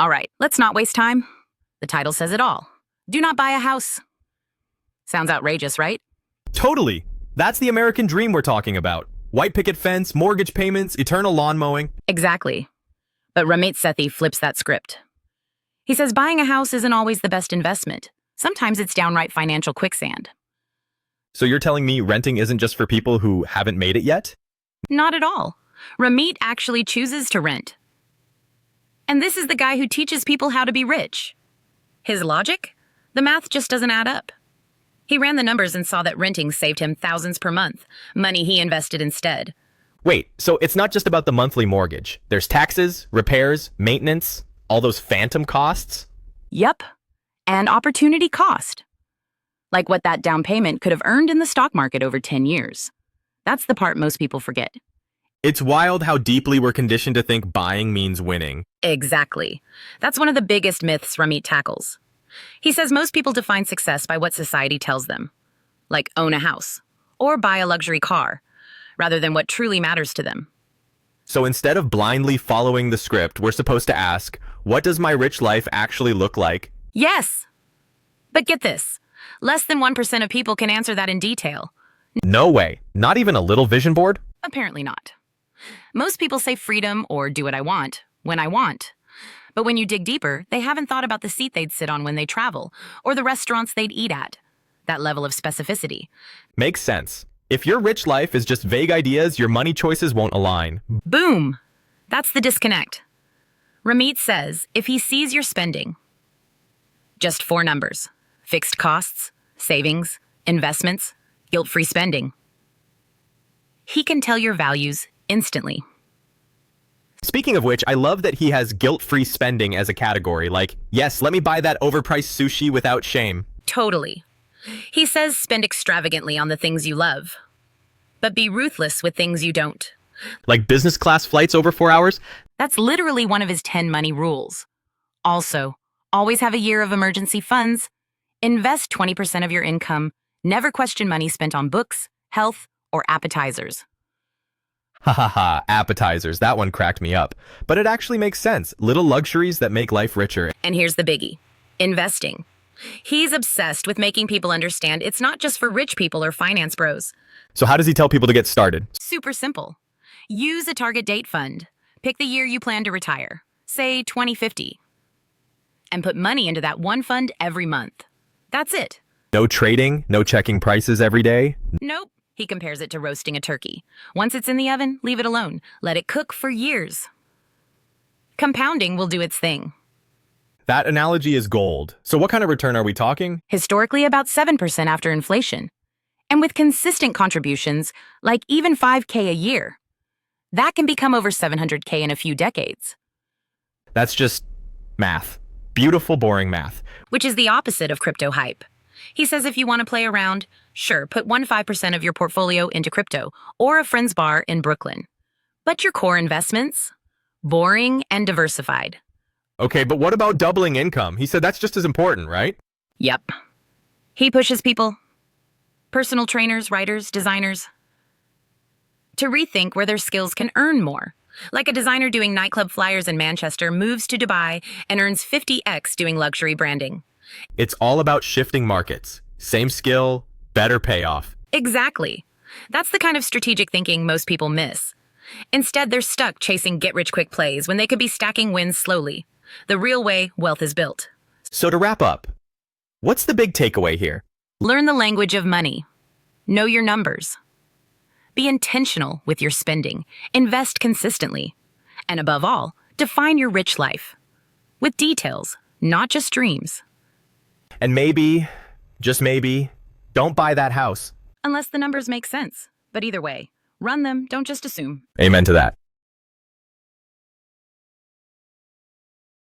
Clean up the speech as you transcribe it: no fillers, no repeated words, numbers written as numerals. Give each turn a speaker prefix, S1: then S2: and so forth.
S1: All right, let's not waste time. The title says it all. Do not buy a house. Sounds outrageous, right?
S2: Totally. That's the American dream we're talking about. White picket fence, mortgage payments, eternal lawn mowing.
S1: Exactly. But Ramit Sethi flips that script. He says buying a house isn't always the best investment. Sometimes it's downright financial quicksand.
S2: So you're telling me renting isn't just for people who haven't made it yet?
S1: Not at all. Ramit actually chooses to rent. And this is the guy who teaches people how to be rich. His logic? The math just doesn't add up. He ran the numbers and saw that renting saved him thousands per month, money he invested instead.
S2: Wait, so it's not just about the monthly mortgage. There's taxes, repairs, maintenance, all those phantom costs?
S1: Yep. And opportunity cost. Like what that down payment could have earned in the stock market over 10 years. That's the part most people forget.
S2: It's wild how deeply we're conditioned to think buying means winning.
S1: Exactly. That's one of the biggest myths Ramit tackles. He says most people define success by what society tells them, like own a house or buy a luxury car, rather than what truly matters to them.
S2: So instead of blindly following the script, we're supposed to ask, what does my rich life actually look like?
S1: Yes! But get this, less than 1% of people can answer that in detail.
S2: No way. Not even a little vision board?
S1: Apparently not. Most people say freedom or do what I want, when I want. But when you dig deeper, they haven't thought about the seat they'd sit on when they travel, or the restaurants they'd eat at. That level of specificity.
S2: Makes sense. If your rich life is just vague ideas, your money choices won't align.
S1: Boom! That's the disconnect. Ramit says if he sees your spending, just 4 numbers: fixed costs, savings, investments, guilt-free spending, he can tell your values instantly.
S2: Speaking of which, I love that he has guilt-free spending as a category, like, yes, let me buy that overpriced sushi without shame.
S1: Totally. He says spend extravagantly on the things you love, but be ruthless with things you don't.
S2: Like business class flights over 4 hours?
S1: That's literally one of his 10 money rules. Also, always have a year of emergency funds. Invest 20% of your income. Never question money spent on books, health, or appetizers.
S2: Ha ha ha, appetizers, that one cracked me up. But it actually makes sense. Little luxuries that make life richer.
S1: And here's the biggie: investing. He's obsessed with making people understand it's not just for rich people or finance bros.
S2: So how does he tell people to get started?
S1: Super simple. Use a target date fund. Pick the year you plan to retire, say 2050, and put money into that one fund every month. That's it.
S2: No trading, no checking prices every day?
S1: Nope. He compares it to roasting a turkey. Once it's in the oven, leave it alone. Let it cook for years. Compounding will do its thing.
S2: That analogy is gold. So what kind of return are we talking?
S1: Historically, about 7% after inflation. And with consistent contributions, like even $5K a year, that can become over $700K in a few decades.
S2: That's just math. Beautiful, boring math.
S1: Which is the opposite of crypto hype. He says if you want to play around, sure, put 1.5% of your portfolio into crypto or a friend's bar in Brooklyn. But your core investments? Boring and diversified.
S2: Okay, but what about doubling income? He said that's just as important, right?
S1: Yep. He pushes people, personal trainers, writers, designers, to rethink where their skills can earn more. Like a designer doing nightclub flyers in Manchester moves to Dubai and earns 50x doing luxury branding.
S2: It's all about shifting markets. Same skill, better payoff.
S1: Exactly. That's the kind of strategic thinking most people miss. Instead, they're stuck chasing get-rich-quick plays when they could be stacking wins slowly. The real way wealth is built.
S2: So to wrap up, what's the big takeaway here?
S1: Learn the language of money. Know your numbers. Be intentional with your spending. Invest consistently. And above all, define your rich life. With details, not just dreams.
S2: And maybe, just maybe, don't buy that house.
S1: Unless the numbers make sense. But either way, run them, don't just assume.
S2: Amen to that.